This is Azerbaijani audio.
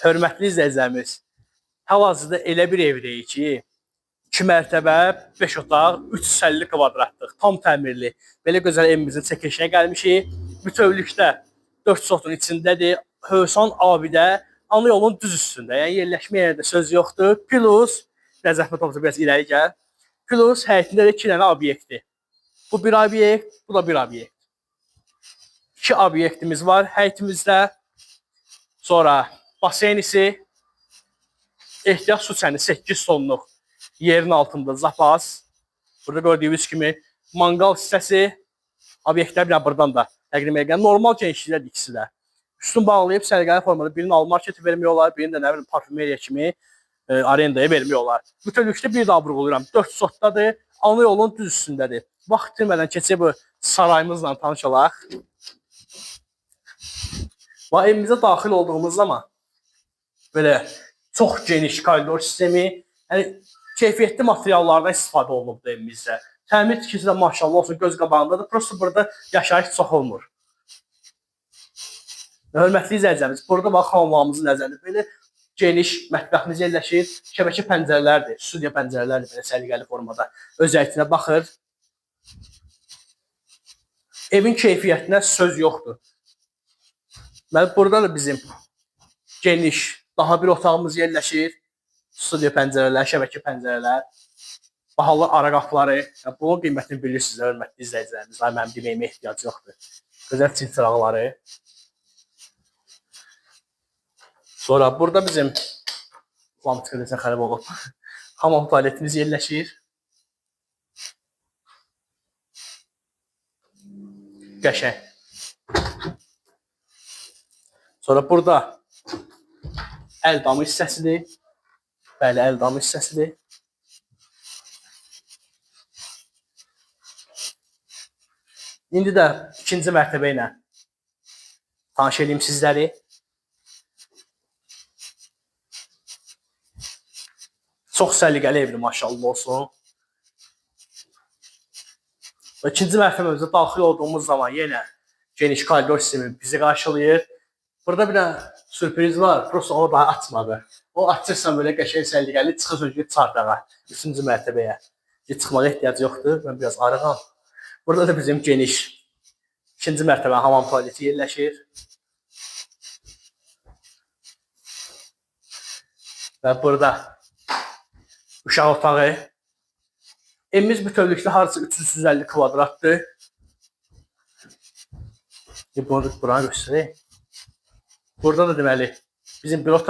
Hörmətli izləyicilərimiz, hal-hazırda elə bir evdəyik ki, 2 mərtəbə, 5 otaq, 350 kvadratlıq, tam təmirli. Belə gözəl evimizin çəkilişinə gəlmişik. Bütövlükdə 4 sotun içindədir. Hövsan abidə, ana yolun düz üstündə. Yəni yerləşmə yerində söz yoxdur. Plus, biraz zəhmət olmasa biraz irəli gəl. Plus, həyətində də 2 dənə obyektdir. Bu bir obyekt, bu da bir obyekt. 2 obyektimiz var həyətimizdə. Sonra basenisi, ehtiyac su çəni 8 tonluq yerin altında zapas. Burada gördüyünüz kimi mangal hissəsi, obyektlər bir buradan da təqdim edirəm. Normal genişlikdədir ikisi də. Üstün bağlayıb sərgəli formada birini al marketi vermək olar, birini də nə bilim parfümeriya kimi arendaya vermək olar. Bütövlükdə bir daha vurğuluyorum. 4 sotdadır, ana yolun düz üstündədir. Vaxt itirmədən keçək bu sarayımızla tanış olaq. Və evimizə daxil olduğumuz zaman belə çox geniş koridor sistemi, yəni keyfiyyətli materiallardan istifadə olunubdur evimizdə. Təmir tikisi də maşallah olsun göz qabağındadır. Prosta burada yaşayış çox olmur. Hörmətli izləyicilərimiz, burada bax hamamımızın nəzərində belə geniş mətbəximiz yerləşir. Şəbəkə pəncərələrdir, studiya pəncərələrdir belə səliqəli formada. Özəliyinə baxır. Evin keyfiyyətinə söz yoxdur. Burada da bizim geniş, daha bir otağımız yerləşir. Studiya pəncərələr, şəbəkə pəncərələr, bahalı ara qapıları. Bunun qiymətini bilirsiniz, hörmətli izləyicilərimiz. Mənim deməyimə ehtiyac yoxdur. Gözəl çin çıraqları. Sonra burada bizim lampitka desən xərab olub. Hamam tualetimiz yerləşir. Qəşəng. Sonra burada əl damı hissəsidir. Bəli, əl damı hissəsidir. İndi də ikinci mərtəbə ilə tanış edeyim sizləri. Çox səliqəli evdir, maşallah olsun. İkinci mərtəbəmizə daxil olduğumuz zaman yenə geniş koridor sistemi bizi qarşılayır. Burada bir dənə sürpriz var, prosta onu daha açmadı. O açırsan belə qəşəng səliqəli çıxır sözü çardağa, 3-cü mərtəbəyə. Çıxmağa ehtiyac yoxdur, mən biraz arığam. Burada da bizim geniş 2-ci mərtəbə hamam tualeti yerləşir. Və burada uşaq otağı. Evimiz bütövlükdə harcı 350 kvadratdır. Bunu buranı göstərək. Burada da deməli bizim bir otaq